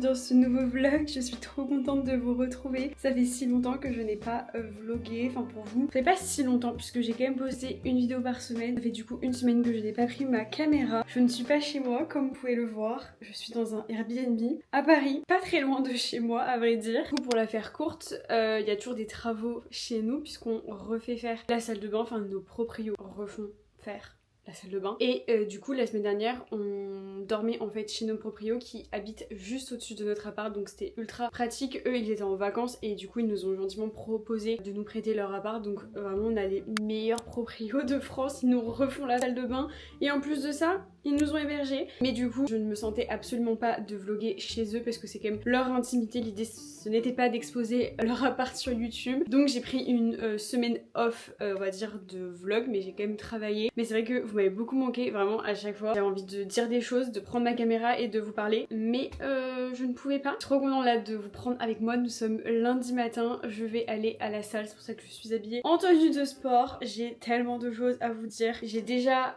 Dans ce nouveau vlog, je suis trop contente de vous retrouver. Ça fait si longtemps que je n'ai pas vlogué, enfin pour vous, ça fait pas si longtemps puisque j'ai quand même posté une vidéo par semaine. Ça fait du coup une semaine que je n'ai pas pris ma caméra. Je ne suis pas chez moi comme vous pouvez le voir. Je suis dans un Airbnb à Paris, pas très loin de chez moi à vrai dire. Du coup, pour la faire courte, il y a toujours des travaux chez nous puisqu'on refait faire la salle de bain, enfin nos proprios refont faire la salle de bain. Et du coup la semaine dernière on dormait en fait chez nos proprios qui habitent juste au-dessus de notre appart, donc c'était ultra pratique. Eux ils étaient en vacances et du coup ils nous ont gentiment proposé de nous prêter leur appart, donc vraiment on a les meilleurs proprios de France. Ils nous refont la salle de bain et en plus de ça ils nous ont hébergés. Mais du coup je ne me sentais absolument pas de vlogger chez eux parce que c'est quand même leur intimité. L'idée ce n'était pas d'exposer leur appart sur YouTube, donc j'ai pris une semaine off on va dire de vlog, mais j'ai quand même travaillé. Mais c'est vrai que vous m'avez beaucoup manqué, vraiment à chaque fois j'avais envie de dire des choses, de prendre ma caméra et de vous parler, mais je ne pouvais pas. Trop content là de vous prendre avec moi. Nous sommes lundi matin, je vais aller à la salle, c'est pour ça que je suis habillée en tenue de sport. J'ai tellement de choses à vous dire. J'ai déjà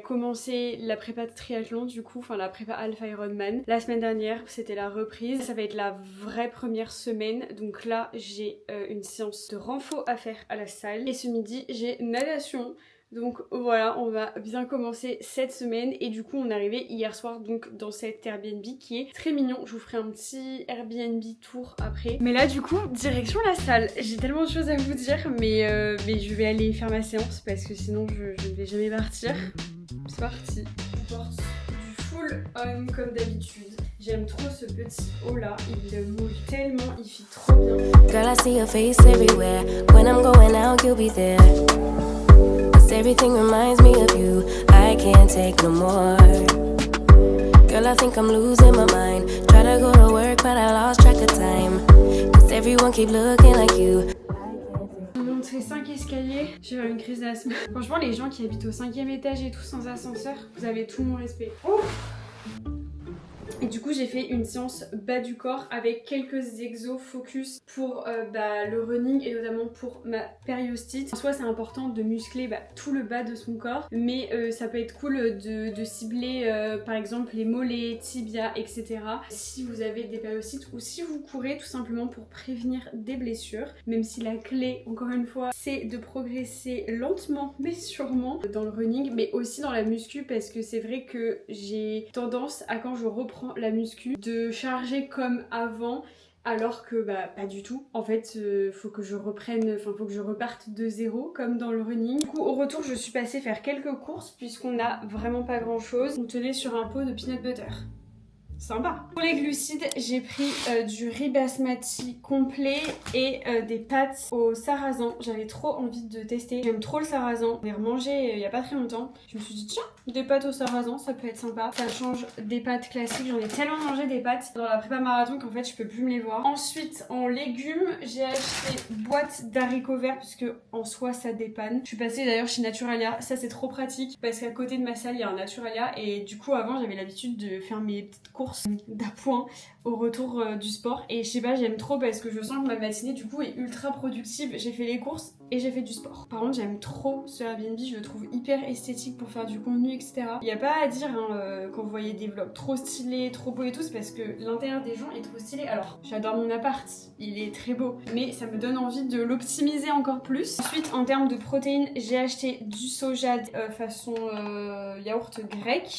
commencé la prépa de triathlon du coup, enfin la prépa Alpha Ironman. La semaine dernière c'était la reprise, ça va être la vraie première semaine, donc là j'ai une séance de renfo à faire à la salle et ce midi j'ai natation. Donc voilà, on va bien commencer cette semaine et du coup on est arrivé hier soir donc dans cet Airbnb qui est très mignon. Je vous ferai un petit Airbnb tour après. Mais là du coup, direction la salle. J'ai tellement de choses à vous dire mais je vais aller faire ma séance parce que sinon je ne vais jamais partir. C'est parti. On porte du full on comme d'habitude. J'aime trop ce petit haut là, il mouille tellement, il fit trop bien. Girl, I see your face everywhere. When I'm going out, you'll be there. Everything reminds me of you. I can't take no more. Girl, I think I'm losing my mind. Try to go to work, but I lost track of time. Cause everyone keep looking like you. On monte ces 5 escaliers, j'ai eu une crise d'asthme. Franchement, les gens qui habitent au 5e étage et tout sans ascenseur, vous avez tout mon respect. Ouf. Et du coup j'ai fait une séance bas du corps avec quelques exos focus pour le running et notamment pour ma périostite. En soi c'est important de muscler tout le bas de son corps, mais ça peut être cool de cibler par exemple les mollets, tibias, etc. si vous avez des périostites ou si vous courez tout simplement pour prévenir des blessures. Même si la clé encore une fois c'est de progresser lentement mais sûrement dans le running, mais aussi dans la muscu, parce que c'est vrai que j'ai tendance à quand je reprends la muscu de charger comme avant alors que pas du tout. En fait faut que je reprenne, enfin faut que je reparte de zéro comme dans le running. Du coup au retour je suis passée faire quelques courses puisqu'on n'a vraiment pas grand chose. On tenait sur un pot de peanut butter. Sympa. Pour les glucides, j'ai pris du riz basmati complet et des pâtes au sarrasin. J'avais trop envie de tester. J'aime trop le sarrasin. On est remangé il y a pas très longtemps. Je me suis dit tiens, des pâtes au sarrasin, ça peut être sympa. Ça change des pâtes classiques. J'en ai tellement mangé des pâtes dans la prépa marathon qu'en fait je peux plus me les voir. Ensuite en légumes, j'ai acheté boîte d'haricots verts parce que en soi ça dépanne. Je suis passée d'ailleurs chez Naturalia. Ça c'est trop pratique parce qu'à côté de ma salle il y a un Naturalia et du coup avant j'avais l'habitude de faire mes petites courses d'appoint au retour du sport et je sais pas, j'aime trop parce que je sens que ma matinée du coup est ultra productive. J'ai fait les courses et j'ai fait du sport. Par contre j'aime trop ce Airbnb, je le trouve hyper esthétique pour faire du contenu etc. Il n'y a pas à dire quand vous voyez des vlogs trop stylés, trop beaux et tout, c'est parce que l'intérieur des gens est trop stylé. Alors j'adore mon appart, il est très beau, mais ça me donne envie de l'optimiser encore plus. Ensuite en termes de protéines, j'ai acheté du soja façon yaourt grec.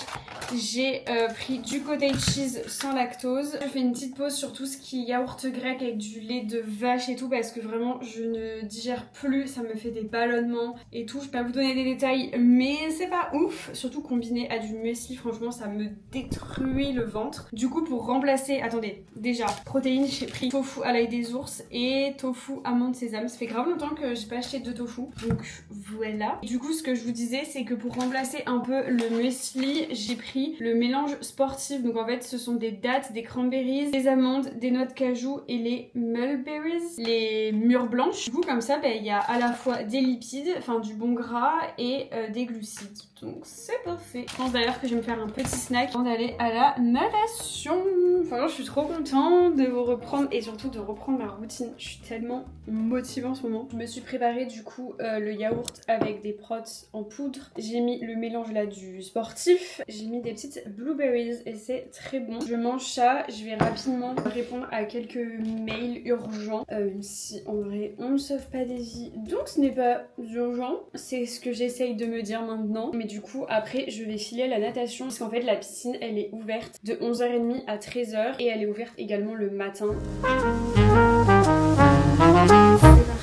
J'ai pris du cottage cheese sans lactose. Je fais une petite pause sur tout ce qui est yaourt grec avec du lait de vache et tout parce que vraiment je ne digère plus, ça me fait des ballonnements et tout. Je peux pas vous donner des détails mais c'est pas ouf, surtout combiné à du muesli, franchement ça me détruit le ventre. Du coup pour remplacer, attendez, déjà protéines, j'ai pris tofu à l'ail des ours et tofu amande sésame. Ça fait grave longtemps que j'ai pas acheté de tofu, donc voilà. Du coup ce que je vous disais c'est que pour remplacer un peu le muesli, j'ai pris le mélange sportif. Donc en fait ce sont des dattes, des cranberries, des amandes, des noix de cajou et les mulberries, les mûres blanches. Du coup comme ça il y a à la fois des lipides, enfin du bon gras et des glucides. Donc c'est parfait. Je pense d'ailleurs que je vais me faire un petit snack avant d'aller à la natation. Enfin, je suis trop contente de vous reprendre et surtout de reprendre ma routine. Je suis tellement motivée en ce moment. Je me suis préparé du coup le yaourt avec des prots en poudre. J'ai mis le mélange là du sportif. J'ai mis des petites blueberries et c'est très bon. Je mange ça. Je vais rapidement répondre à quelques mails urgents. Même si en vrai on ne sauve pas des vies. Donc ce n'est pas urgent. C'est ce que j'essaye de me dire maintenant. Mais du coup après je vais filer à la natation parce qu'en fait la piscine elle est ouverte de 11h30 à 13h et elle est ouverte également le matin.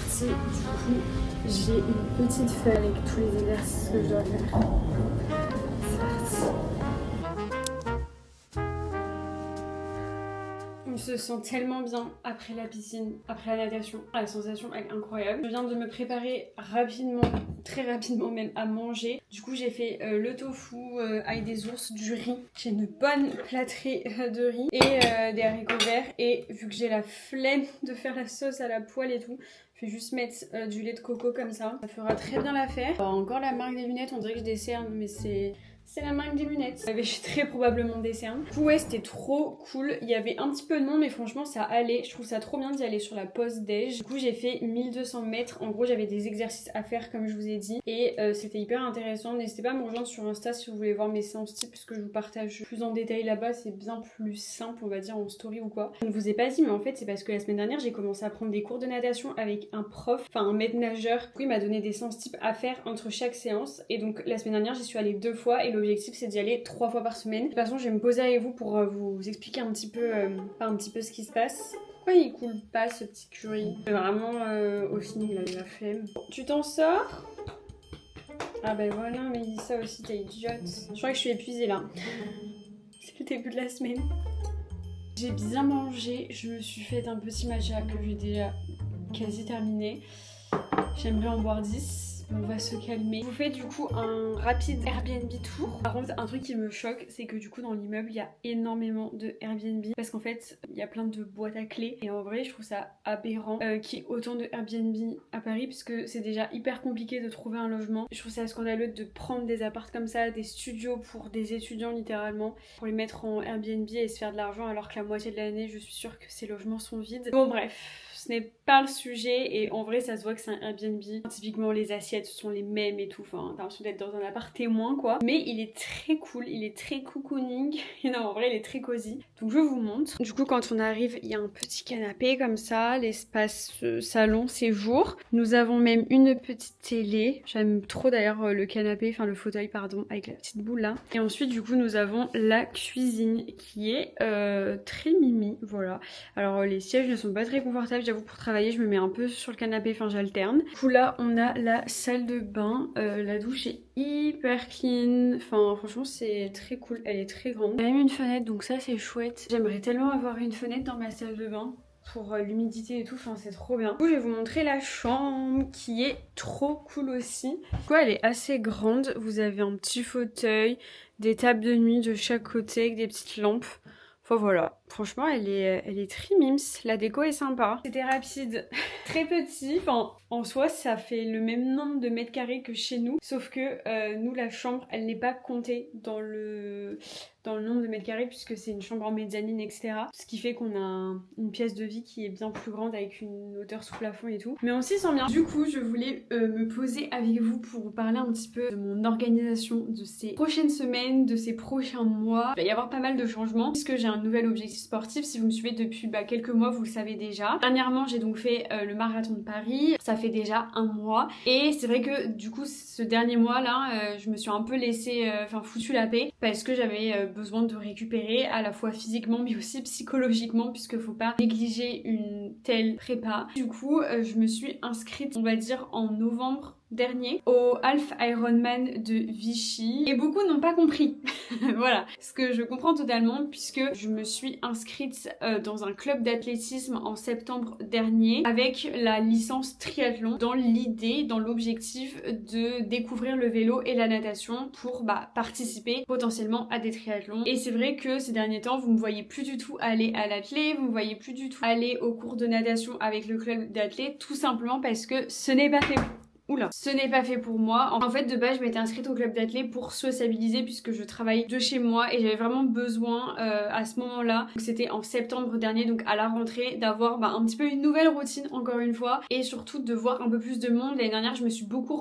C'est parti, du coup j'ai une petite feuille avec tous les exercices que je dois faire. C'est parti. On se sent tellement bien après la piscine, après la natation. La sensation est incroyable. Je viens de me préparer rapidement, très rapidement même, à manger. Du coup j'ai fait le tofu avec des ours, du riz. J'ai une bonne plâtrée de riz et des haricots verts. Et vu que j'ai la flemme de faire la sauce à la poêle et tout, je vais juste mettre du lait de coco comme ça. Ça fera très bien l'affaire. Encore la marque des lunettes, on dirait que je décerne, mais c'est la marque des lunettes. Je suis très probablement décerne. Du coup ouais c'était trop cool. Il y avait un petit peu de monde mais franchement ça allait. Je trouve ça trop bien d'y aller sur la pause déj. Du coup j'ai fait 1200 mètres. En gros j'avais des exercices à faire comme je vous ai dit. Et c'était hyper intéressant. N'hésitez pas à me rejoindre sur Insta si vous voulez voir mes séances type puisque je vous partage plus en détail là-bas. C'est bien plus simple on va dire en story ou quoi. Je ne vous ai pas dit mais en fait c'est parce que la semaine dernière j'ai commencé à prendre des cours de natation avec un prof, enfin un maître nageur. Du coup il m'a donné des séances type à faire entre chaque séance. Et donc la semaine dernière j'y suis allée 2 fois et l'objectif c'est d'y aller 3 fois par semaine. De toute façon je vais me poser avec vous pour vous expliquer un petit peu ce qui se passe. Pourquoi il coule pas ce petit curry? C'est vraiment au feeling là, il a flemme. Bon, tu t'en sors? Ah ben voilà, mais dis ça aussi, t'es idiote. Je crois que je suis épuisée là. C'est le début de la semaine. J'ai bien mangé, je me suis fait un petit matcha que j'ai déjà quasi terminé. J'aimerais en boire 10. On va se calmer. Je vous fais du coup un rapide Airbnb tour. Par contre un truc qui me choque c'est que du coup dans l'immeuble il y a énormément de Airbnb parce qu'en fait il y a plein de boîtes à clés et en vrai je trouve ça aberrant qu'il y ait autant de Airbnb à Paris puisque c'est déjà hyper compliqué de trouver un logement. Je trouve ça scandaleux de prendre des apparts comme ça, des studios pour des étudiants littéralement, pour les mettre en Airbnb et se faire de l'argent alors que la moitié de l'année je suis sûre que ces logements sont vides. Bon bref. Ce n'est pas le sujet et en vrai ça se voit que c'est un Airbnb. Typiquement les assiettes sont les mêmes et tout, enfin t'as l'impression d'être dans un appart témoin quoi. Mais il est très cool, il est très cocooning et non en vrai il est très cosy. Donc je vous montre. Du coup quand on arrive il y a un petit canapé comme ça, l'espace salon séjour. Nous avons même une petite télé. J'aime trop d'ailleurs le canapé, enfin le fauteuil pardon, avec la petite boule là. Et ensuite du coup nous avons la cuisine qui est très mimi, voilà. Alors les sièges ne sont pas très confortables, pour travailler je me mets un peu sur le canapé, enfin j'alterne. Du coup là on a la salle de bain, la douche est hyper clean, enfin franchement c'est très cool, elle est très grande. Il y a même une fenêtre donc ça c'est chouette. J'aimerais tellement avoir une fenêtre dans ma salle de bain pour l'humidité et tout, enfin c'est trop bien. Du coup je vais vous montrer la chambre qui est trop cool aussi. Du coup elle est assez grande, vous avez un petit fauteuil, des tables de nuit de chaque côté avec des petites lampes. Enfin voilà, franchement elle est très mimes, la déco est sympa. C'était rapide, très petit, enfin en soi ça fait le même nombre de mètres carrés que chez nous, sauf que nous la chambre elle n'est pas comptée dans le nombre de mètres carrés puisque c'est une chambre en mezzanine etc. Ce qui fait qu'on a une pièce de vie qui est bien plus grande avec une hauteur sous plafond et tout. Mais on s'y sent bien. Du coup je voulais me poser avec vous pour vous parler un petit peu de mon organisation de ces prochaines semaines, de ces prochains mois. Il va y avoir pas mal de changements puisque j'ai un nouvel objectif sportif. Si vous me suivez depuis quelques mois vous le savez déjà. Dernièrement j'ai donc fait le marathon de Paris. Ça fait déjà 1 mois et c'est vrai que du coup ce dernier mois là je me suis un peu laissé foutu la paix parce que j'avais besoin de récupérer à la fois physiquement mais aussi psychologiquement puisque faut pas négliger une telle prépa. Du coup je me suis inscrite on va dire en novembre dernier au Half Ironman de Vichy et beaucoup n'ont pas compris. Voilà, ce que je comprends totalement puisque je me suis inscrite dans un club d'athlétisme en septembre dernier avec la licence triathlon dans l'idée, dans l'objectif de découvrir le vélo et la natation pour participer potentiellement à des triathlons. Et c'est vrai que ces derniers temps vous me voyez plus du tout aller à l'athlé, vous me voyez plus du tout aller au cours de natation avec le club d'athlé, tout simplement parce que ce n'est pas fait. Oula, ce n'est pas fait pour moi. En fait, de base, je m'étais inscrite au club d'athlé pour sociabiliser puisque je travaille de chez moi et j'avais vraiment besoin à ce moment-là, c'était en septembre dernier, donc à la rentrée, d'avoir un petit peu une nouvelle routine encore une fois et surtout de voir un peu plus de monde. L'année dernière, je me suis beaucoup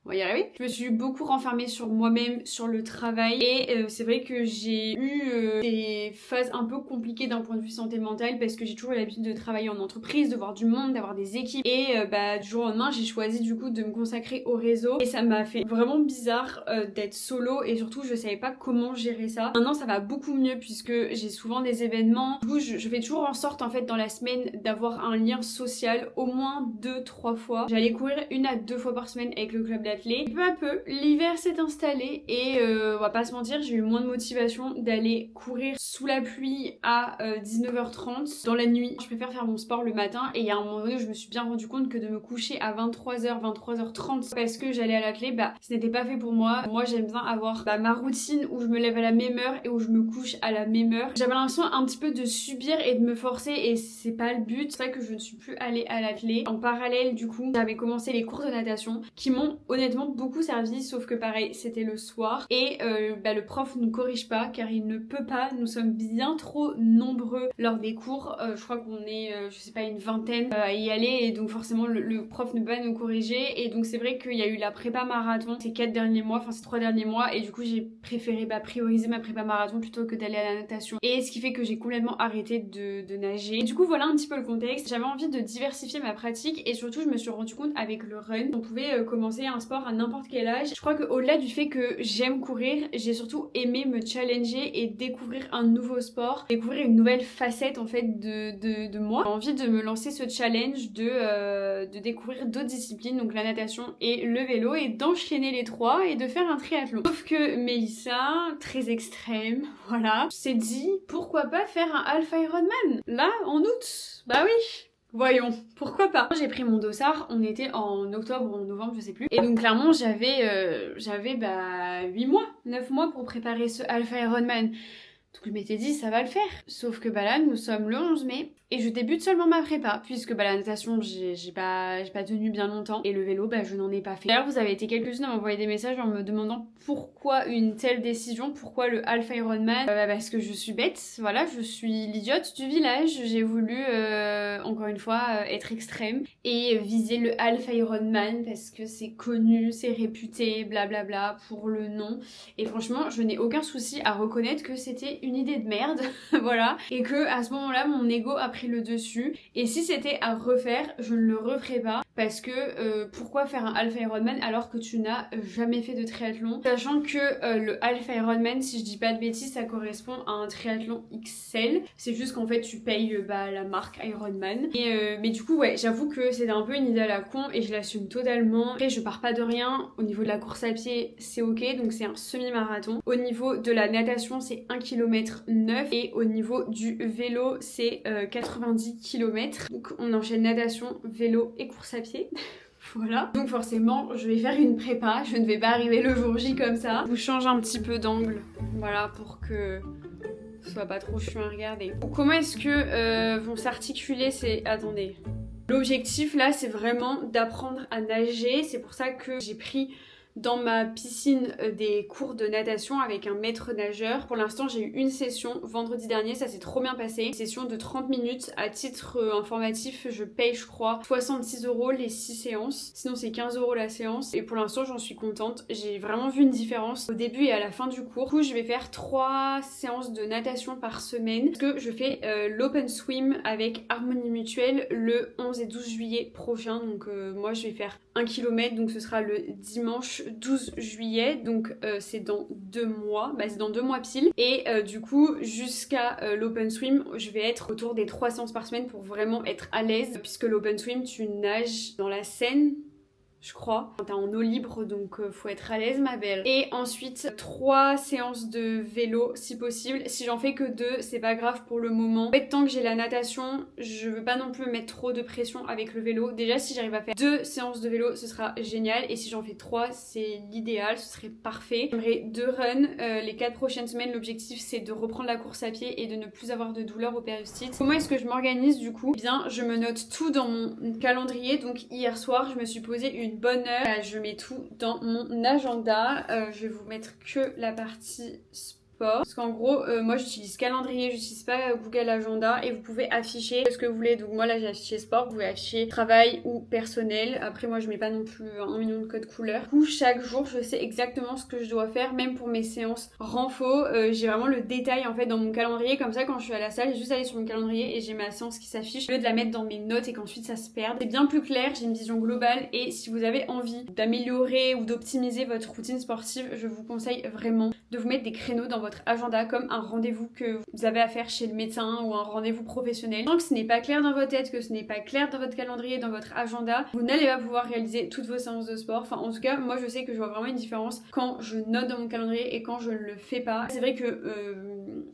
on va y arriver. Je me suis beaucoup renfermée sur moi-même, sur le travail et c'est vrai que j'ai eu des phases un peu compliquées d'un point de vue santé mentale parce que j'ai toujours eu l'habitude de travailler en entreprise, de voir du monde, d'avoir des équipes et du jour au lendemain j'ai choisi du coup de me consacrer au réseau et ça m'a fait vraiment bizarre d'être solo et surtout je savais pas comment gérer ça. Maintenant ça va beaucoup mieux puisque j'ai souvent des événements. Du coup je fais toujours en sorte en fait dans la semaine d'avoir un lien social au moins 2-3 fois. J'allais courir 1 à 2 fois par semaine avec le club d'athlé. Peu à peu l'hiver s'est installé et on va pas se mentir, j'ai eu moins de motivation d'aller courir sous la pluie à 19h30 dans la nuit. Je préfère faire mon sport le matin et il y a un moment donné où je me suis bien rendu compte que de me coucher à 23h, 23h30 parce que j'allais à l'athlé, ce n'était pas fait pour moi. Moi j'aime bien avoir ma routine où je me lève à la même heure et où je me couche à la même heure. J'avais l'impression un petit peu de subir et de me forcer et c'est pas le but. C'est vrai que je ne suis plus allée à l'athlé. En parallèle du coup j'avais commencé les cours de natation qui m'ont honnêtement beaucoup servi, sauf que pareil c'était le soir et le prof nous corrige pas car il ne peut pas, nous sommes bien trop nombreux lors des cours. Je crois qu'on est je sais pas une vingtaine à y aller et donc forcément le prof ne peut pas nous corriger et donc c'est vrai qu'il y a eu la prépa marathon ces 4 derniers mois, enfin ces 3 derniers mois et du coup j'ai préféré prioriser ma prépa marathon plutôt que d'aller à la natation et ce qui fait que j'ai complètement arrêté de nager. Et du coup voilà un petit peu le contexte. J'avais envie de diversifier ma pratique et surtout je me suis rendu compte avec le run on pouvait commencer un sport à n'importe quel âge. Je crois qu'au delà du fait que j'aime courir, j'ai surtout aimé me challenger et découvrir un nouveau sport, découvrir une nouvelle facette en fait de moi. J'ai envie de me lancer ce challenge de découvrir d'autres disciplines, donc la natation et le vélo et d'enchaîner les trois et de faire un triathlon. Sauf que Mélissa, très extrême, voilà, s'est dit pourquoi pas faire un Half Ironman là en août. Bah oui. Voyons, pourquoi pas. J'ai pris mon dossard, on était en octobre ou en novembre, je sais plus. Et donc clairement j'avais 8 mois, 9 mois pour préparer ce Half Ironman. Donc je m'étais dit ça va le faire. Sauf que là nous sommes le 11 mai et je débute seulement ma prépa puisque la natation j'ai pas tenu bien longtemps et le vélo je n'en ai pas fait. D'ailleurs vous avez été quelques-unes à m'envoyer des messages en me demandant pourquoi une telle décision, pourquoi le Half Ironman. Parce que je suis bête, voilà, je suis l'idiote du village. J'ai voulu encore une fois être extrême et viser le Half Ironman parce que c'est connu, c'est réputé, blablabla pour le nom. Et franchement je n'ai aucun souci à reconnaître que c'était une idée de merde, voilà, et que à ce moment-là mon ego a pris le dessus et si c'était à refaire je ne le referais pas parce que pourquoi faire un Half Ironman alors que tu n'as jamais fait de triathlon, sachant que le Half Ironman si je dis pas de bêtises ça correspond à un triathlon XL, c'est juste qu'en fait tu payes la marque Ironman et mais du coup ouais j'avoue que c'était un peu une idée à la con et je l'assume totalement. Après je pars pas de rien, au niveau de la course à pied c'est ok donc c'est un semi-marathon, au niveau de la natation c'est 1 km 9 et au niveau du vélo c'est 90 km. Donc on enchaîne natation, vélo et course à pied. Voilà. Donc forcément je vais faire une prépa, je ne vais pas arriver le jour J comme ça. Je vous change un petit peu d'angle, voilà, pour que ce soit pas trop chiant à regarder. Donc, comment est-ce que vont s'articuler ces... Attendez. L'objectif là c'est vraiment d'apprendre à nager, c'est pour ça que j'ai pris dans ma piscine des cours de natation avec un maître nageur. Pour l'instant j'ai eu une session vendredi dernier, ça s'est trop bien passé. Une session de 30 minutes à titre informatif, je paye je crois 66 € les 6 séances. Sinon c'est 15 € la séance et pour l'instant j'en suis contente. J'ai vraiment vu une différence au début et à la fin du cours. Du coup je vais faire 3 séances de natation par semaine parce que je fais l'open swim avec Harmonie Mutuelle le 11 et 12 juillet prochain. Donc moi je vais faire 1 km donc ce sera le dimanche dimanche 12 juillet, donc c'est dans 2 mois, c'est dans 2 mois pile. Et du coup, jusqu'à l'open swim, je vais être autour des 3 séances par semaine pour vraiment être à l'aise, puisque l'open swim, tu nages dans la Seine, je crois. T'es en eau libre, donc faut être à l'aise, ma belle. Et ensuite 3 séances de vélo si possible. Si j'en fais que 2, c'est pas grave pour le moment. En fait, tant que j'ai la natation, je veux pas non plus mettre trop de pression avec le vélo. Déjà, si j'arrive à faire 2 séances de vélo, ce sera génial. Et si j'en fais 3, c'est l'idéal, ce serait parfait. J'aimerais 2 runs les 4 prochaines semaines. L'objectif, c'est de reprendre la course à pied et de ne plus avoir de douleur au périostite. Comment est-ce que je m'organise du coup? Eh bien, je me note tout dans mon calendrier. Donc hier soir, je me suis posé une bonne heure. Je mets tout dans mon agenda. Je vais vous mettre que la partie sport. Parce qu'en gros, moi j'utilise calendrier, j'utilise pas Google Agenda et vous pouvez afficher ce que vous voulez. Donc moi là j'ai affiché sport, vous pouvez afficher travail ou personnel. Après moi je mets pas non plus 1 million de codes couleurs. Du coup chaque jour je sais exactement ce que je dois faire, même pour mes séances renfo. J'ai vraiment le détail en fait dans mon calendrier. Comme ça quand je suis à la salle, j'ai juste aller sur mon calendrier et j'ai ma séance qui s'affiche. Au lieu de la mettre dans mes notes et qu'ensuite ça se perde. C'est bien plus clair, j'ai une vision globale et si vous avez envie d'améliorer ou d'optimiser votre routine sportive, je vous conseille vraiment de vous mettre des créneaux dans votre agenda comme un rendez-vous que vous avez à faire chez le médecin ou un rendez-vous professionnel. Tant que ce n'est pas clair dans votre tête, que ce n'est pas clair dans votre calendrier, dans votre agenda, vous n'allez pas pouvoir réaliser toutes vos séances de sport. Enfin en tout cas moi je sais que je vois vraiment une différence quand je note dans mon calendrier et quand je ne le fais pas. C'est vrai que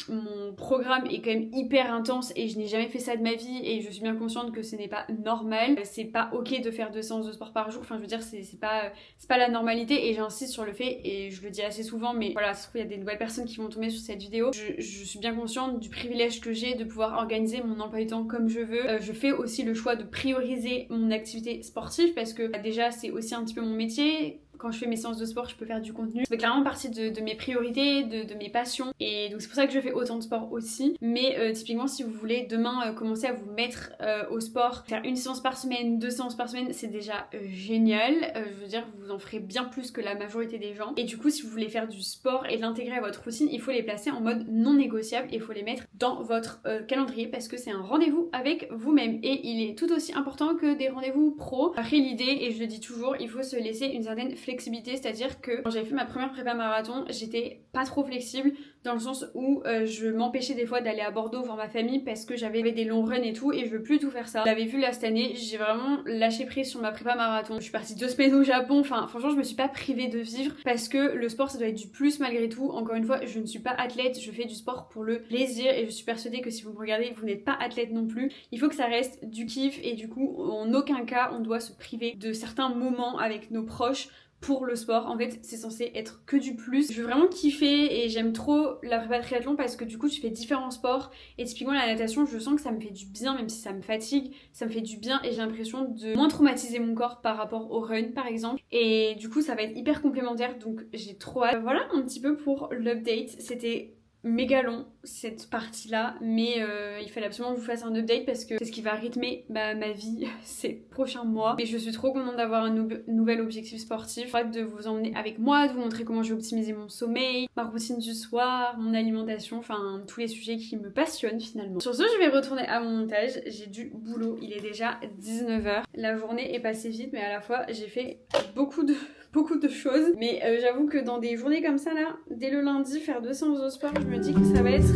mon programme est quand même hyper intense et je n'ai jamais fait ça de ma vie et je suis bien consciente que ce n'est pas normal. C'est pas ok de faire 2 séances de sport par jour. Enfin je veux dire c'est pas la normalité et j'insiste sur le fait et je le dis assez souvent mais voilà, ça se trouve il y a des nouvelles personnes qui vont tomber sur cette vidéo. Je suis bien consciente du privilège que j'ai de pouvoir organiser mon emploi du temps comme je veux. Je fais aussi le choix de prioriser mon activité sportive parce que déjà c'est aussi un petit peu mon métier. Quand je fais mes séances de sport, je peux faire du contenu. Ça fait clairement partie de mes priorités, de mes passions. Et donc c'est pour ça que je fais autant de sport aussi. Mais typiquement, si vous voulez demain commencer à vous mettre au sport, faire 1 séance par semaine, 2 séances par semaine, c'est déjà génial. Je veux dire, vous en ferez bien plus que la majorité des gens. Et du coup, si vous voulez faire du sport et l'intégrer à votre routine, il faut les placer en mode non négociable et il faut les mettre dans votre calendrier parce que c'est un rendez-vous avec vous-même. Et il est tout aussi important que des rendez-vous pro. Après, l'idée, et je le dis toujours, il faut se laisser une certaine flexibilité, c'est-à-dire que quand j'avais fait ma première prépa marathon, j'étais pas trop flexible dans le sens où je m'empêchais des fois d'aller à Bordeaux voir ma famille parce que j'avais des longs runs et tout et je veux plus tout faire ça. Vous l'avez vu là cette année, j'ai vraiment lâché prise sur ma prépa marathon. Je suis partie 2 semaines au Japon, enfin franchement je me suis pas privée de vivre parce que le sport ça doit être du plus malgré tout. Encore une fois, je ne suis pas athlète, je fais du sport pour le plaisir et je suis persuadée que si vous me regardez, vous n'êtes pas athlète non plus. Il faut que ça reste du kiff et du coup en aucun cas on doit se priver de certains moments avec nos proches pour le sport. En fait c'est censé être que du plus. Je veux vraiment kiffer et j'aime trop la prépa triathlon parce que du coup tu fais différents sports et typiquement la natation je sens que ça me fait du bien même si ça me fatigue, ça me fait du bien et j'ai l'impression de moins traumatiser mon corps par rapport au run par exemple et du coup ça va être hyper complémentaire donc j'ai trop hâte. Voilà un petit peu pour l'update, c'était méga long cette partie là mais il fallait absolument que je vous fasse un update parce que c'est ce qui va rythmer ma vie ces prochains mois et je suis trop contente d'avoir un nouvel objectif sportif. J'ai hâte de vous emmener avec moi, de vous montrer comment je vais optimiser mon sommeil, ma routine du soir, mon alimentation, enfin tous les sujets qui me passionnent finalement. Sur ce je vais retourner à mon montage, j'ai du boulot, il est déjà 19h, la journée est passée vite mais à la fois j'ai fait beaucoup de choses mais j'avoue que dans des journées comme ça là, dès le lundi faire 2 séances de sport, je me dis que ça va être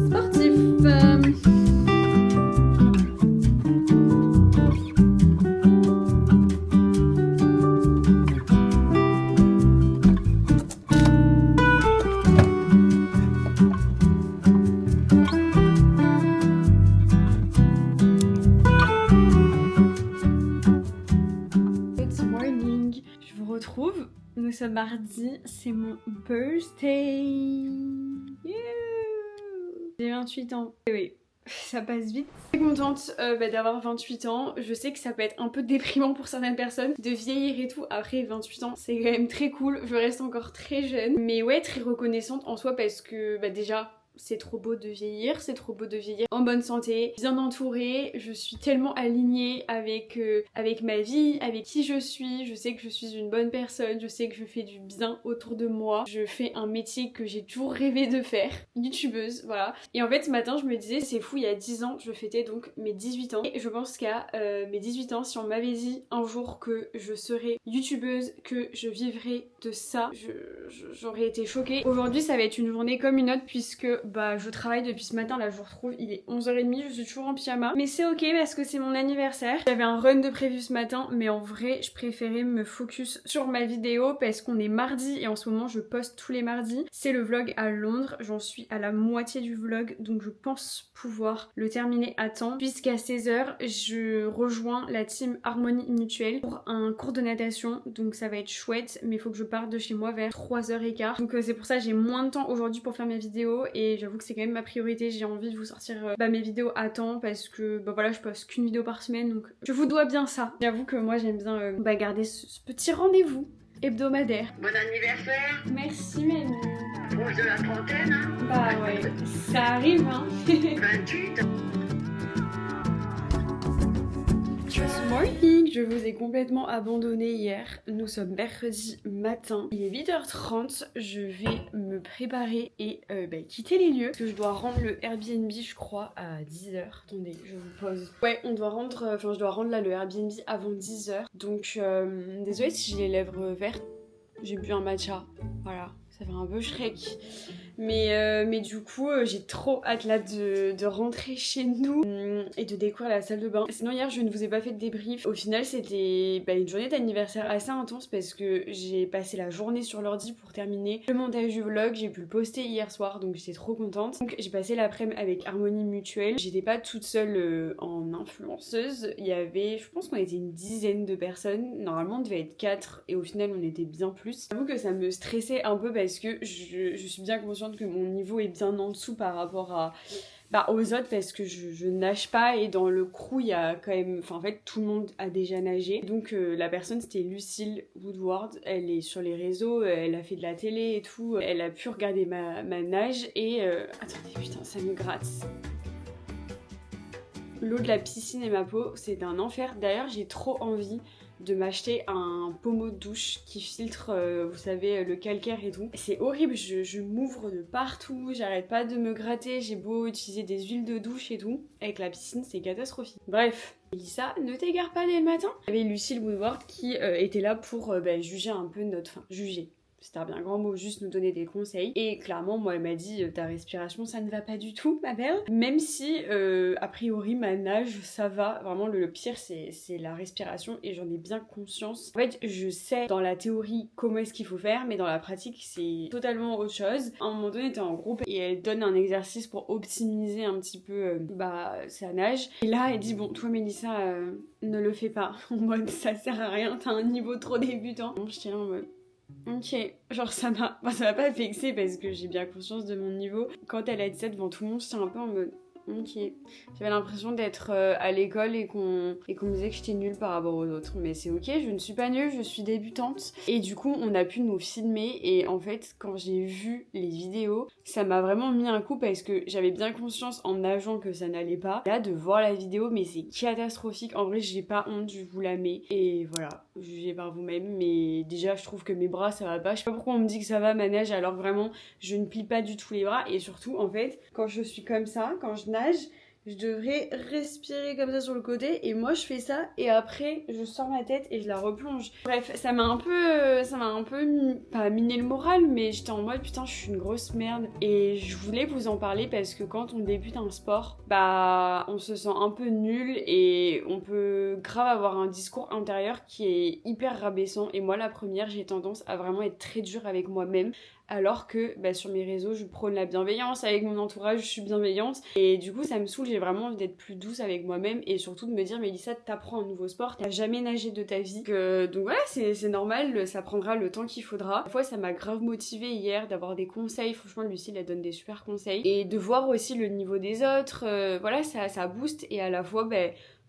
sportif. Nous sommes mardi, c'est mon birthday. Yeah. J'ai 28 ans. Et oui, ça passe vite. Je suis contente d'avoir 28 ans. Je sais que ça peut être un peu déprimant pour certaines personnes de vieillir et tout. Après 28 ans, c'est quand même très cool. Je reste encore très jeune. Mais ouais, très reconnaissante en soi parce que déjà... c'est trop beau de vieillir, c'est trop beau de vieillir en bonne santé, bien entourée. Je suis tellement alignée avec ma vie, avec qui je suis. Je sais que je suis une bonne personne, je sais que je fais du bien autour de moi. Je fais un métier que j'ai toujours rêvé de faire, youtubeuse, voilà. Et en fait ce matin je me disais, c'est fou, il y a 10 ans je fêtais donc mes 18 ans. Et je pense qu'à mes 18 ans, si on m'avait dit un jour que je serais youtubeuse, que je vivrais de ça, j'aurais été choquée. Aujourd'hui ça va être une journée comme une autre puisque bah je travaille depuis ce matin, là je vous retrouve, il est 11h30, je suis toujours en pyjama. Mais c'est ok parce que c'est mon anniversaire. J'avais un run de prévu ce matin, mais en vrai je préférais me focus sur ma vidéo parce qu'on est mardi et en ce moment je poste tous les mardis. C'est le vlog à Londres, j'en suis à la moitié du vlog donc je pense pouvoir le terminer à temps puisqu'à 16h je rejoins la team Harmonie Mutuelle pour un cours de natation, donc ça va être chouette, mais il faut que je parte de chez moi vers 3h15. Donc c'est pour ça que j'ai moins de temps aujourd'hui pour faire mes vidéos et j'avoue que c'est quand même ma priorité. J'ai envie de vous sortir mes vidéos à temps parce que bah voilà, je poste qu'une vidéo par semaine donc je vous dois bien ça. J'avoue que moi j'aime bien garder ce petit rendez-vous hebdomadaire. Bon anniversaire. Merci Manu. Proche de la trentaine, hein. Bah ouais, ça arrive hein. 28. Good morning. Je vous ai complètement abandonné hier. Nous sommes mercredi matin. Il est 8h30. Je vais me préparer et quitter les lieux. Parce que je dois rendre le Airbnb, je crois, à 10h. Attendez, je vous pose. Ouais, je dois rendre là le Airbnb avant 10h. Donc, désolée si j'ai les lèvres vertes. J'ai bu un matcha. Voilà, ça fait un peu Shrek. Mais du coup j'ai trop hâte là de rentrer chez nous et de découvrir la salle de bain. Sinon hier je ne vous ai pas fait de débrief. Au final c'était une journée d'anniversaire assez intense parce que j'ai passé la journée sur l'ordi pour terminer le montage du vlog. J'ai pu le poster hier soir donc j'étais trop contente. Donc j'ai passé l'après-midi avec Harmonie Mutuelle. J'étais pas toute seule en influenceuse. Il y avait, je pense qu'on était une dizaine de personnes. Normalement on devait être 4 et au final on était bien plus. J'avoue que ça me stressait un peu parce que je suis bien consciente que mon niveau est bien en dessous par rapport aux autres parce que je nage pas et dans le crew il y a quand même, en fait tout le monde a déjà nagé. Donc la personne c'était Lucille Woodward, elle est sur les réseaux, elle a fait de la télé et tout, elle a pu regarder ma nage et attendez putain ça me gratte. L'eau de la piscine et ma peau c'est un enfer. D'ailleurs j'ai trop envie de m'acheter un pommeau de douche qui filtre, vous savez, le calcaire et tout. C'est horrible, je m'ouvre de partout, j'arrête pas de me gratter, j'ai beau utiliser des huiles de douche et tout. Avec la piscine, c'est catastrophique. Bref, Elissa, ne t'égare pas dès le matin. Il y avait Lucille Woodward qui était là pour juger un peu juger. C'était un bien grand mot, juste nous donner des conseils. Et clairement, moi, elle m'a dit ta respiration, ça ne va pas du tout, ma belle. Même si, a priori, ma nage, ça va. Vraiment, le pire, c'est la respiration et j'en ai bien conscience. En fait, je sais dans la théorie comment est-ce qu'il faut faire, mais dans la pratique, c'est totalement autre chose. À un moment donné, on était en groupe et elle donne un exercice pour optimiser un petit peu sa nage. Et là, elle dit, bon, toi, Mélissa, ne le fais pas. En mode, ça sert à rien, t'as un niveau trop débutant. Bon, j'étais là en mode... Ok, genre ça m'a pas vexé parce que j'ai bien conscience de mon niveau. Quand elle a dit ça devant tout le monde, j'étais un peu en mode ok. J'avais l'impression d'être à l'école et qu'on me disait que j'étais nulle par rapport aux autres. Mais c'est ok, je ne suis pas nulle, je suis débutante. Et du coup, on a pu nous filmer. Et en fait, quand j'ai vu les vidéos, ça m'a vraiment mis un coup parce que j'avais bien conscience en nageant que ça n'allait pas. Là, de voir la vidéo, mais c'est catastrophique. En vrai, j'ai pas honte, je vous la mets. Et voilà, jugez par vous-même. Mais déjà, je trouve que mes bras, ça va pas. Je sais pas pourquoi on me dit que ça va ma nage alors que vraiment, je ne plie pas du tout les bras. Et surtout, en fait, quand je suis comme ça, quand je nage, je devrais respirer comme ça sur le côté et moi je fais ça et après je sors ma tête et je la replonge. Bref, ça m'a un peu pas miné le moral, mais j'étais en mode putain je suis une grosse merde et je voulais vous en parler parce que quand on débute un sport, on se sent un peu nul et on peut grave avoir un discours intérieur qui est hyper rabaissant et moi la première j'ai tendance à vraiment être très dure avec moi-même. Alors que sur mes réseaux, je prône la bienveillance, avec mon entourage, je suis bienveillante. Et du coup, ça me saoule, j'ai vraiment envie d'être plus douce avec moi-même et surtout de me dire, Mélissa, t'apprends un nouveau sport, t'as jamais nagé de ta vie. Donc voilà, c'est normal, ça prendra le temps qu'il faudra. Parfois, ça m'a grave motivée hier d'avoir des conseils. Franchement, Lucille, elle donne des super conseils. Et de voir aussi le niveau des autres, voilà, ça booste et à la fois,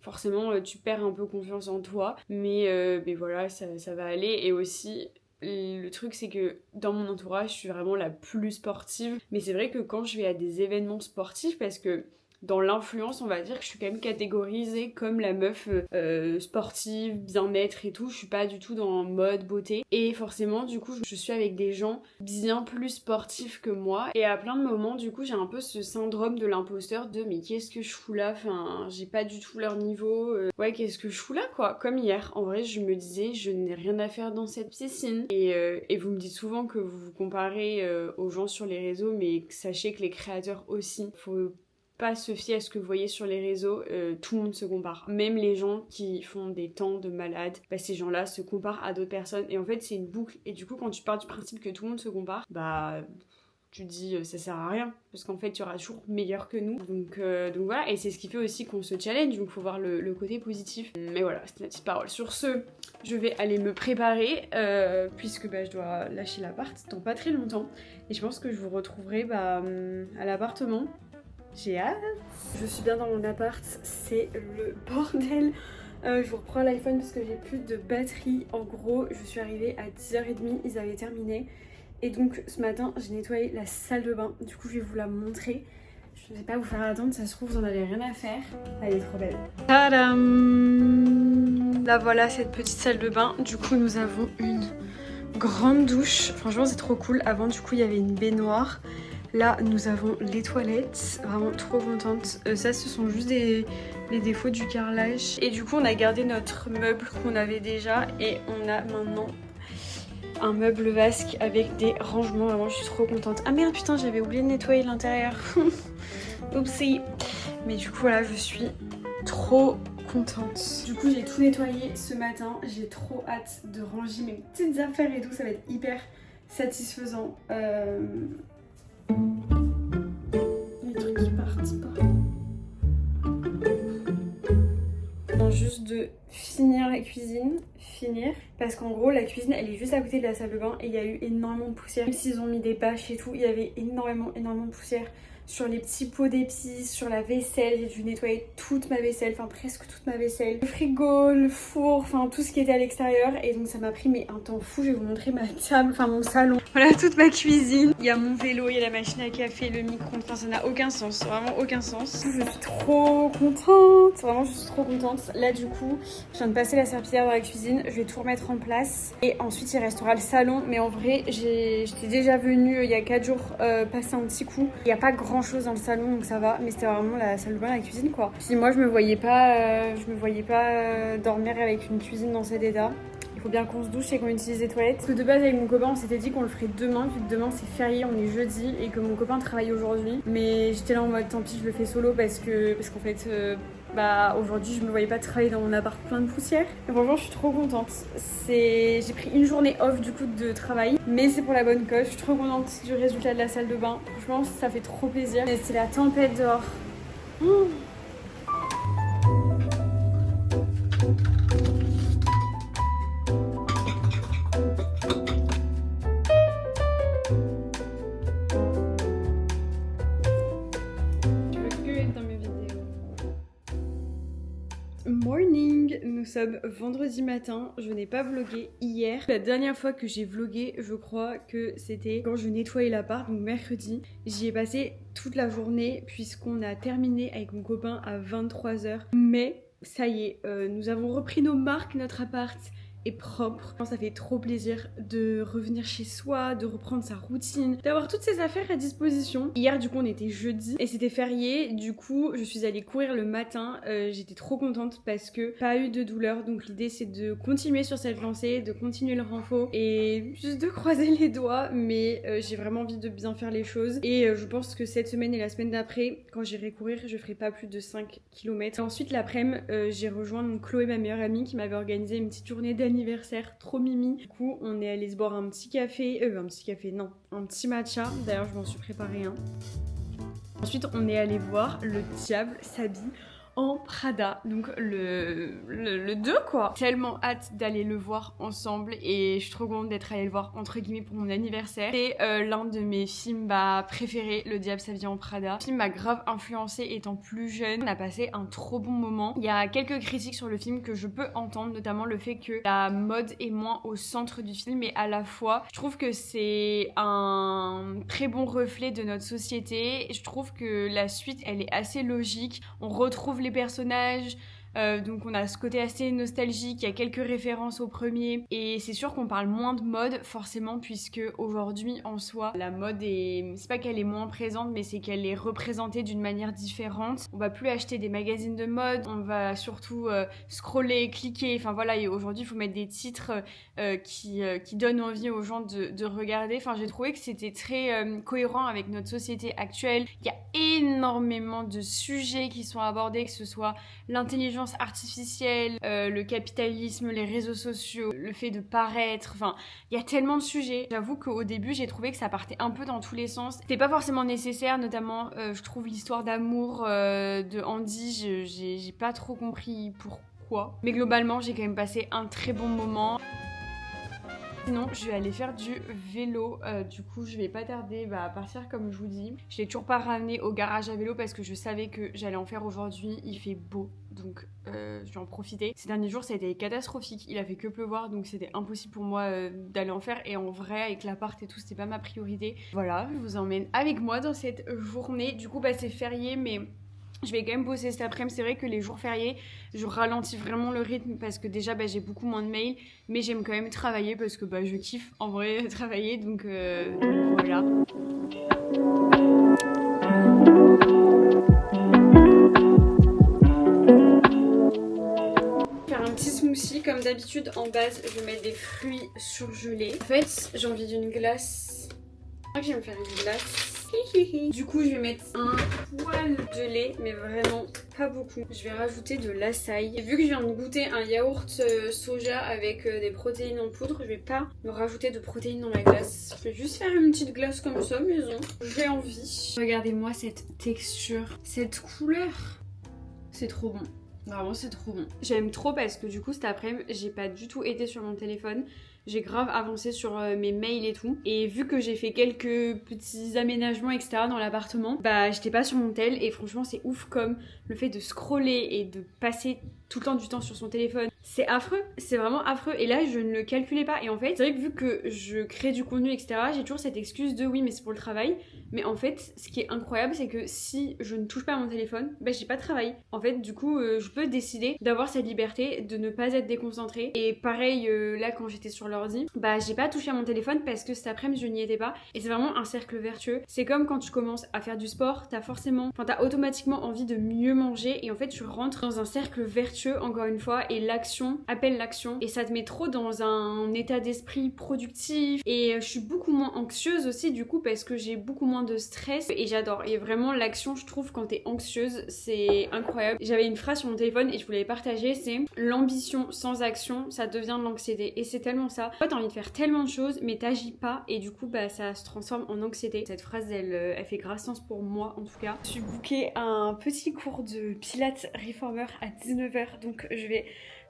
forcément, tu perds un peu confiance en toi. Mais voilà, ça va aller. Et aussi... le truc c'est que dans mon entourage je suis vraiment la plus sportive, mais c'est vrai que quand je vais à des événements sportifs, parce que dans l'influence, on va dire que je suis quand même catégorisée comme la meuf sportive, bien-être et tout. Je suis pas du tout dans mode beauté. Et forcément, du coup, je suis avec des gens bien plus sportifs que moi. Et à plein de moments, du coup, j'ai un peu ce syndrome de l'imposteur de mais qu'est-ce que je fous là? Enfin, j'ai pas du tout leur niveau. Ouais, qu'est-ce que je fous là, quoi? Comme hier, en vrai, je me disais, je n'ai rien à faire dans cette piscine. Et vous me dites souvent que vous vous comparez aux gens sur les réseaux, mais sachez que les créateurs aussi, faut pas se fier à ce que vous voyez sur les réseaux, tout le monde se compare. Même les gens qui font des temps de malades, bah ces gens-là se comparent à d'autres personnes et en fait c'est une boucle. Et du coup quand tu pars du principe que tout le monde se compare, bah tu te dis ça sert à rien parce qu'en fait tu auras toujours meilleur que nous. Donc voilà, et c'est ce qui fait aussi qu'on se challenge, donc faut voir le côté positif. Mais voilà, c'était la petite parole. Sur ce, je vais aller me préparer puisque bah, je dois lâcher l'appart dans pas très longtemps et je pense que je vous retrouverai à l'appartement. J'ai hâte. Je suis bien dans mon appart, c'est le bordel. Je vous reprends l'iPhone parce que j'ai plus de batterie. En gros, je suis arrivée à 10h30, ils avaient terminé. Et donc ce matin, j'ai nettoyé la salle de bain. Du coup, je vais vous la montrer. Je ne vais pas vous faire attendre, ça se trouve, vous en avez rien à faire. Elle est trop belle. Tadam! Là voilà cette petite salle de bain. Du coup, nous avons une grande douche. Franchement, c'est trop cool. Avant, du coup, il y avait une baignoire. Là, nous avons les toilettes, vraiment trop contente. Ça, ce sont juste les défauts du carrelage. Et du coup, on a gardé notre meuble qu'on avait déjà et on a maintenant un meuble vasque avec des rangements. Vraiment, je suis trop contente. Ah merde, putain, j'avais oublié de nettoyer l'intérieur. Oupsie. Mais du coup, voilà, je suis trop contente. Du coup, j'ai tout nettoyé ce matin. J'ai trop hâte de ranger mes petites affaires et tout. Ça va être hyper satisfaisant. Les trucs qui partent pas. Juste de finir la cuisine, parce qu'en gros la cuisine elle est juste à côté de la salle de bain et il y a eu énormément de poussière. Même s'ils ont mis des bâches et tout, il y avait énormément de poussière sur les petits pots d'épices, sur la vaisselle. J'ai dû nettoyer toute ma vaisselle, enfin presque toute ma vaisselle, le frigo, le four, enfin tout ce qui était à l'extérieur. Et donc ça m'a pris mais un temps fou. Je vais vous montrer ma table, enfin mon salon. Voilà toute ma cuisine. Il y a mon vélo, il y a la machine à café, le micro, enfin ça n'a aucun sens, vraiment aucun sens. Je suis trop contente, vraiment je suis trop contente. Là du coup je viens de passer la serpillière dans la cuisine, je vais tout remettre en place et ensuite il restera le salon. Mais en vrai j'étais déjà venue il y a 4 jours passer un petit coup. Il n'y a pas grand chose dans le salon donc ça va, mais c'était vraiment la salle de bain, la cuisine quoi. Puis moi je me voyais pas dormir avec une cuisine dans cet état. Il faut bien qu'on se douche et qu'on utilise les toilettes. Parce que de base avec mon copain on s'était dit qu'on le ferait demain, vu que demain c'est férié, on est jeudi et que mon copain travaille aujourd'hui. Mais j'étais là en mode tant pis, je le fais solo parce qu'en fait aujourd'hui je me voyais pas travailler dans mon appart plein de poussière. Et franchement je suis trop contente. J'ai pris une journée off du coup de travail, mais c'est pour la bonne cause. Je suis trop contente du résultat de la salle de bain. Franchement ça fait trop plaisir. Et c'est la tempête dehors. Morning, nous sommes vendredi matin, je n'ai pas vlogué hier. La dernière fois que j'ai vlogué, je crois que c'était quand je nettoyais l'appart, donc mercredi. J'y ai passé toute la journée puisqu'on a terminé avec mon copain à 23h. Mais ça y est, nous avons repris nos marques, notre appart est propre. Ça fait trop plaisir de revenir chez soi, de reprendre sa routine, d'avoir toutes ses affaires à disposition. Hier du coup on était jeudi et c'était férié, du coup je suis allée courir le matin. J'étais trop contente parce que pas eu de douleur, donc l'idée c'est de continuer sur cette lancée, de continuer le renfort et juste de croiser les doigts. Mais j'ai vraiment envie de bien faire les choses et je pense que cette semaine et la semaine d'après, quand j'irai courir, je ferai pas plus de 5 km. Ensuite l'après-midi j'ai rejoint donc Chloé, ma meilleure amie, qui m'avait organisé une petite journée d'anniversaire trop mimi. Du coup on est allé se boire un petit matcha. D'ailleurs je m'en suis préparé un. Ensuite on est allé voir le diable s'habille en Prada, donc le 2 quoi. Tellement hâte d'aller le voir ensemble et je suis trop contente d'être allée le voir entre guillemets pour mon anniversaire. C'est l'un de mes films préférés, Le Diable s'habille en Prada. Le film m'a grave influencée étant plus jeune, on a passé un trop bon moment. Il y a quelques critiques sur le film que je peux entendre, notamment le fait que la mode est moins au centre du film, mais à la fois je trouve que c'est un très bon reflet de notre société. Je trouve que la suite elle est assez logique, on retrouve les personnages, donc on a ce côté assez nostalgique, il y a quelques références au premier et c'est sûr qu'on parle moins de mode forcément puisque aujourd'hui en soi la mode c'est pas qu'elle est moins présente mais c'est qu'elle est représentée d'une manière différente. On va plus acheter des magazines de mode, on va surtout scroller, cliquer, enfin voilà, et aujourd'hui il faut mettre des titres qui donnent envie aux gens de regarder. Enfin j'ai trouvé que c'était très cohérent avec notre société actuelle. Il y a énormément de sujets qui sont abordés, que ce soit l'intelligence artificielle, le capitalisme, les réseaux sociaux, le fait de paraître, enfin il y a tellement de sujets. J'avoue qu'au début j'ai trouvé que ça partait un peu dans tous les sens, c'était pas forcément nécessaire, notamment je trouve l'histoire d'amour de Andy, j'ai pas trop compris pourquoi, mais globalement j'ai quand même passé un très bon moment. Sinon, je vais aller faire du vélo. Du coup, je vais pas tarder à partir comme je vous dis. Je l'ai toujours pas ramené au garage à vélo parce que je savais que j'allais en faire aujourd'hui. Il fait beau, donc je vais en profiter. Ces derniers jours, ça a été catastrophique. Il a fait que pleuvoir, donc c'était impossible pour moi d'aller en faire. Et en vrai, avec l'appart et tout, c'était pas ma priorité. Voilà, je vous emmène avec moi dans cette journée. Du coup, c'est férié, mais je vais quand même bosser cet après-midi. C'est vrai que les jours fériés, je ralentis vraiment le rythme parce que déjà j'ai beaucoup moins de mails, mais j'aime quand même travailler parce que je kiffe en vrai travailler, donc voilà. Faire un petit smoothie comme d'habitude. En base, je mets des fruits surgelés. En fait, j'ai envie d'une glace. Je crois que je vais me faire une glace. Du coup, je vais mettre un poil de lait, mais vraiment pas beaucoup. Je vais rajouter de l'açaï. Et vu que je viens de goûter un yaourt soja avec des protéines en poudre, je vais pas me rajouter de protéines dans ma glace. Je vais juste faire une petite glace comme ça, maison. J'ai envie. Regardez-moi cette texture, cette couleur. C'est trop bon. Vraiment, c'est trop bon. J'aime trop parce que du coup, cet après-midi, j'ai pas du tout été sur mon téléphone. J'ai grave avancé sur mes mails et tout. Et vu que j'ai fait quelques petits aménagements, etc. dans l'appartement, j'étais pas sur mon tel. Et franchement, c'est ouf comme le fait de scroller et de passer tout le temps du temps sur son téléphone. C'est affreux, c'est vraiment affreux. Et là, je ne le calculais pas. Et en fait, c'est vrai que vu que je crée du contenu, etc., j'ai toujours cette excuse de oui, mais c'est pour le travail. Mais en fait, ce qui est incroyable, c'est que si je ne touche pas à mon téléphone, j'ai pas de travail. En fait, du coup, je peux décider d'avoir cette liberté, de ne pas être déconcentrée. Et pareil, là, quand j'étais sur l'ordi, j'ai pas touché à mon téléphone parce que cet après-midi, je n'y étais pas. Et c'est vraiment un cercle vertueux. C'est comme quand tu commences à faire du sport, t'as automatiquement envie de mieux manger. Et en fait, tu rentres dans un cercle vertueux, encore une fois, et l'action appelle l'action. Et ça te met trop dans un état d'esprit productif. Et je suis beaucoup moins anxieuse aussi, du coup, parce que j'ai beaucoup moins de stress et j'adore. Et vraiment l'action, je trouve, quand t'es anxieuse, c'est incroyable. J'avais une phrase sur mon téléphone et je voulais la partager, c'est l'ambition sans action, ça devient de l'anxiété. Et c'est tellement ça. Toi, t'as envie de faire tellement de choses, mais t'agis pas et du coup, ça se transforme en anxiété. Cette phrase, elle fait grave sens pour moi, en tout cas. Je suis bookée un petit cours de Pilates Reformer à 19h, donc je vais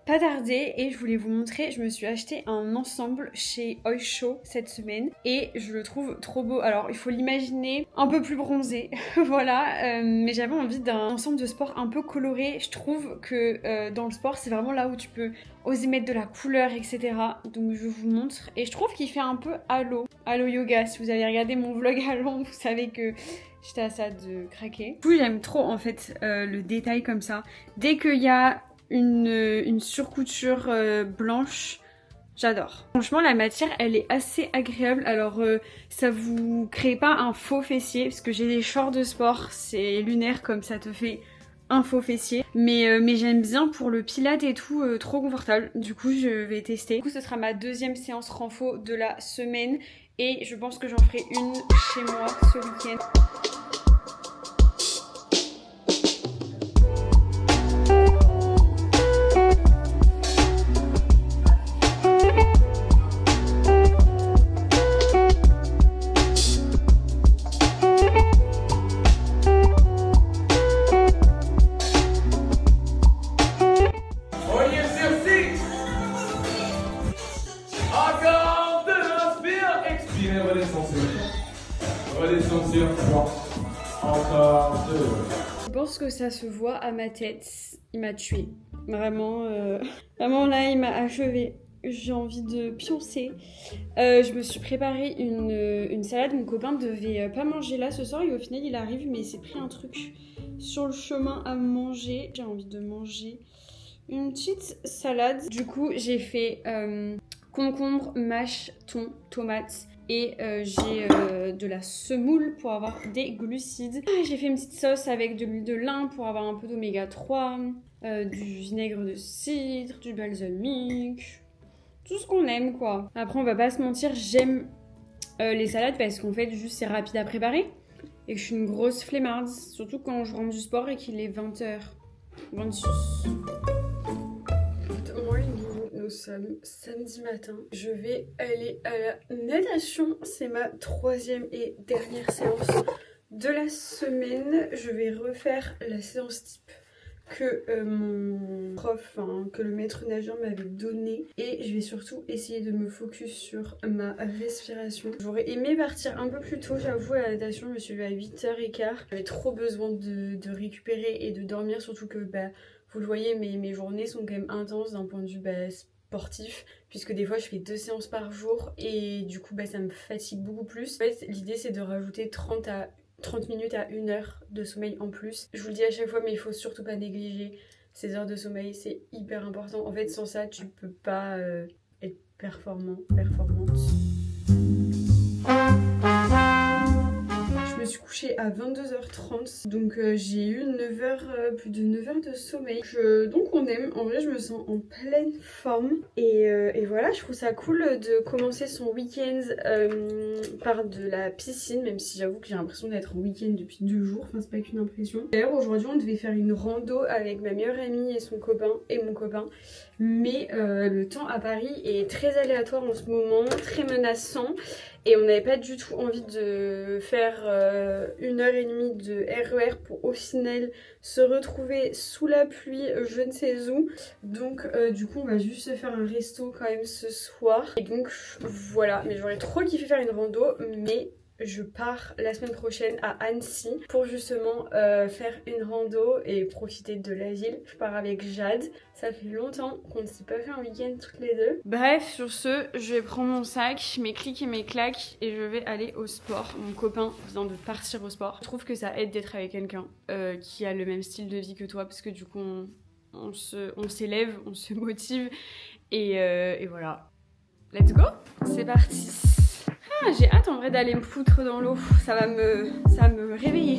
pas tarder et je voulais vous montrer, je me suis acheté un ensemble chez Oysho cette semaine et je le trouve trop beau. Alors il faut l'imaginer un peu plus bronzé, voilà, mais j'avais envie d'un ensemble de sport un peu coloré. Je trouve que dans le sport c'est vraiment là où tu peux oser mettre de la couleur, etc. Donc je vous montre et je trouve qu'il fait un peu halo yoga. Si vous avez regardé mon vlog à Londres, vous savez que j'étais à ça de craquer. Du coup j'aime trop en fait le détail comme ça. Dès qu'il y a une surcouture blanche, j'adore. Franchement la matière elle est assez agréable. Alors ça vous crée pas un faux fessier parce que j'ai des shorts de sport, c'est lunaire comme ça te fait un faux fessier, mais j'aime bien pour le pilate et tout, trop confortable. Du coup je vais tester. Du coup ce sera ma deuxième séance renfo de la semaine et je pense que j'en ferai une chez moi ce week-end. Encore 2. Je pense que ça se voit à ma tête. Il m'a tué. Vraiment, vraiment là, il m'a achevé. J'ai envie de pioncer. Je me suis préparé une salade. Mon copain devait pas manger là ce soir et au final il arrive, mais il s'est pris un truc sur le chemin à manger. J'ai envie de manger une petite salade. Du coup, j'ai fait concombre, mâche, thon, tomate. Et j'ai de la semoule pour avoir des glucides. J'ai fait une petite sauce avec de l'huile de lin pour avoir un peu d'oméga 3, du vinaigre de cidre, du balsamique, tout ce qu'on aime quoi. Après on va pas se mentir, j'aime les salades parce qu'en fait juste c'est rapide à préparer et que je suis une grosse flemmarde, surtout quand je rentre du sport et qu'il est 20h26. Nous sommes samedi matin. Je vais aller à la natation. C'est ma 3e et dernière séance de la semaine. Je vais refaire la séance type que mon prof, que le maître nageur m'avait donné. Et je vais surtout essayer de me focus sur ma respiration. J'aurais aimé partir un peu plus tôt, j'avoue, à la natation. Je me suis levée à 8h15. J'avais trop besoin de récupérer et de dormir, surtout que vous le voyez, mes journées sont quand même intenses d'un point de vue sportif, puisque des fois je fais 2 séances par jour et du coup ça me fatigue beaucoup plus. En fait, l'idée c'est de rajouter 30 minutes à 1 heure de sommeil en plus. Je vous le dis à chaque fois, mais il faut surtout pas négliger ces heures de sommeil, c'est hyper important. En fait, sans ça, tu peux pas être performante. Je me suis couchée à 22h30, donc j'ai eu plus de 9 heures de sommeil. Donc on aime, en vrai je me sens en pleine forme. Et voilà, je trouve ça cool de commencer son week-end par de la piscine, même si j'avoue que j'ai l'impression d'être en week-end depuis 2 jours, enfin c'est pas qu'une impression. D'ailleurs aujourd'hui on devait faire une rando avec ma meilleure amie et son copain et mon copain. Mais le temps à Paris est très aléatoire en ce moment, très menaçant. Et on n'avait pas du tout envie de faire 1h30 de RER pour au final se retrouver sous la pluie, je ne sais où. Donc du coup on va juste se faire un resto quand même ce soir. Et donc voilà, mais j'aurais trop kiffé faire une rando, mais je pars la semaine prochaine à Annecy pour justement faire une rando et profiter de la ville. Je pars avec Jade. Ça fait longtemps qu'on ne s'est pas fait un week-end toutes les deux. Bref, sur ce, je vais prendre mon sac, mes clics et mes claques et je vais aller au sport. Mon copain vient de partir au sport. Je trouve que ça aide d'être avec quelqu'un qui a le même style de vie que toi parce que du coup on s'élève, on se motive et voilà. Let's go! C'est parti! J'ai hâte en vrai d'aller me foutre dans l'eau, ça va me réveiller.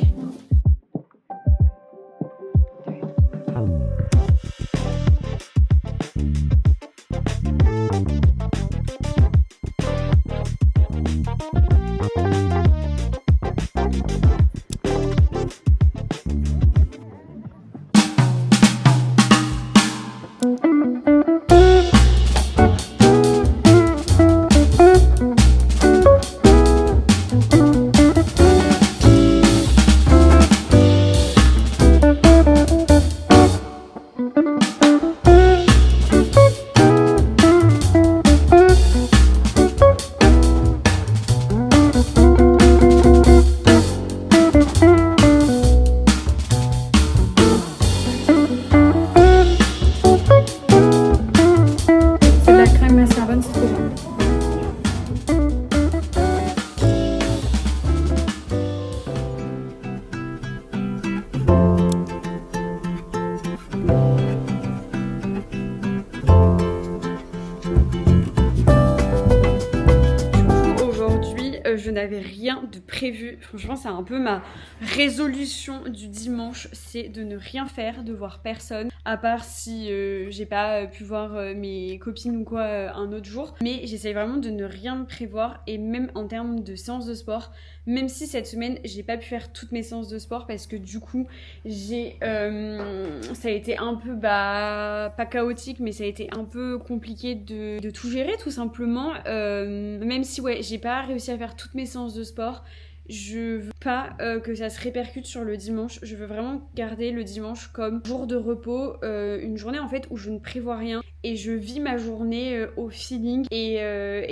Je n'avais rien de prévu. Franchement, c'est un peu ma résolution du dimanche, c'est de ne rien faire, de voir personne, à part si j'ai pas pu voir mes copines ou quoi un autre jour. Mais j'essaye vraiment de ne rien prévoir, et même en termes de séances de sport, même si cette semaine j'ai pas pu faire toutes mes séances de sport parce que du coup ça a été un peu pas chaotique, mais ça a été un peu compliqué de tout gérer tout simplement. Même si j'ai pas réussi à faire toutes mes séances de sport, je veux pas que ça se répercute sur le dimanche. Je veux vraiment garder le dimanche comme jour de repos, une journée en fait où je ne prévois rien et je vis ma journée au feeling et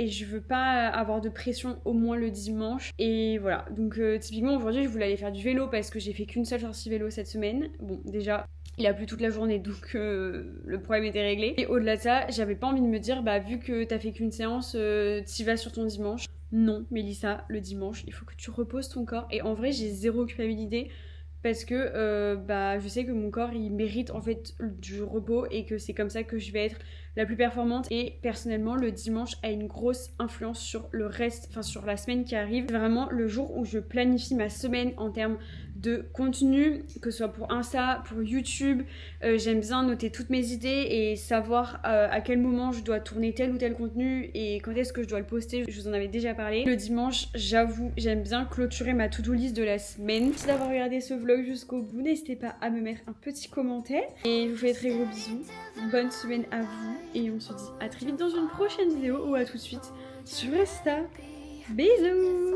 je veux pas avoir de pression au moins le dimanche. Et voilà, donc typiquement aujourd'hui je voulais aller faire du vélo parce que j'ai fait qu'une seule sortie vélo cette semaine. Bon déjà il a plu toute la journée donc le problème était réglé. Et au-delà de ça, j'avais pas envie de me dire bah vu que t'as fait qu'une séance, t'y vas sur ton dimanche. Non, Mélissa, le dimanche, il faut que tu reposes ton corps. Et en vrai, j'ai zéro culpabilité parce que bah, je sais que mon corps, il mérite en fait du repos et que c'est comme ça que je vais être la plus performante. Et personnellement, le dimanche a une grosse influence sur le reste, enfin sur la semaine qui arrive. C'est vraiment le jour où je planifie ma semaine en termes de contenu, que ce soit pour Insta, pour YouTube. J'aime bien noter toutes mes idées et savoir à quel moment je dois tourner tel ou tel contenu et quand est-ce que je dois le poster. Je vous en avais déjà parlé. Le dimanche, j'avoue, j'aime bien clôturer ma to-do list de la semaine. Merci d'avoir regardé ce vlog jusqu'au bout. N'hésitez pas à me mettre un petit commentaire. Et je vous fais de très gros bisous. Bonne semaine à vous. Et on se dit à très vite dans une prochaine vidéo ou à tout de suite sur Insta. Bisous.